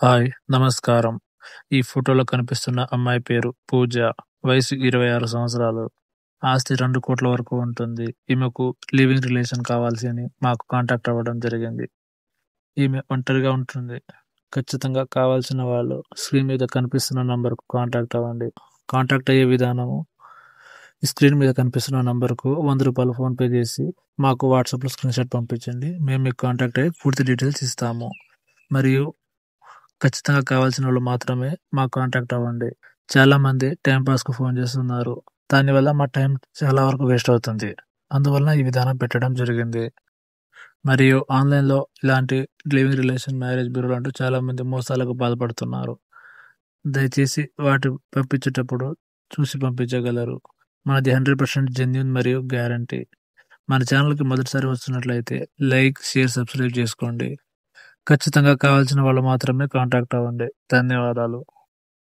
Hi! నమస్కారం. ఈ ఫోటోలో కనిపిస్తున్న అమ్మాయి పేరు పూజ. వయసు 26 సంవత్సరాలు. ఆస్తి 2,00,00,000 వరకు ఉంటుంది. ఈమెకు లివింగ్ రిలేషన్ కావాల్సి అని మాకు కాంటాక్ట్ అవ్వడం జరిగింది. ఈమె ఒంటరిగా ఉంటుంది. ఖచ్చితంగా కావాల్సిన వాళ్ళు స్క్రీన్ మీద కనిపిస్తున్న నంబర్‌కు కాంటాక్ట్ అవ్వండి. కాంటాక్ట్ అయ్యే విధానము ఈ స్క్రీన్ మీద కనిపిస్తున్న నంబర్‌కు రూ. 100 ఫోన్‌పే చేసి మాకు వాట్సాప్‌లో స్క్రీన్‌షాట్ పంపించండి. మేము మీకు కాంటాక్ట్ అయ్యి పూర్తి డీటెయిల్స్ ఇస్తాము. మరియు ఖచ్చితంగా కావాల్సినోళ్ళు మాత్రమే మాకు కాంటాక్ట్ అవ్వండి. చాలామంది టైమ్ పాస్‌కు ఫోన్ చేస్తున్నారు. దానివల్ల మా టైం చాలా వరకు వేస్ట్ అవుతుంది. అందువలన ఈ విధానం పెట్టడం జరిగింది. మరియు ఆన్‌లైన్‌లో ఇలాంటి లివింగ్ రిలేషన్, మ్యారేజ్ బ్యూరోలు అంటూ చాలామంది మోసాలకు బాధపడుతున్నారు. దయచేసి వాటి పంపించేటప్పుడు చూసి పంపించగలరు. మనది 100% జెన్యూన్ మరియు గ్యారంటీ. మన ఛానల్‌కి మొదటిసారి వస్తున్నట్లయితే లైక్, షేర్, సబ్స్క్రైబ్ చేసుకోండి. ఖచ్చితంగా కావాల్సిన వాళ్ళు మాత్రమే కాంటాక్ట్ అవ్వండి. ధన్యవాదాలు.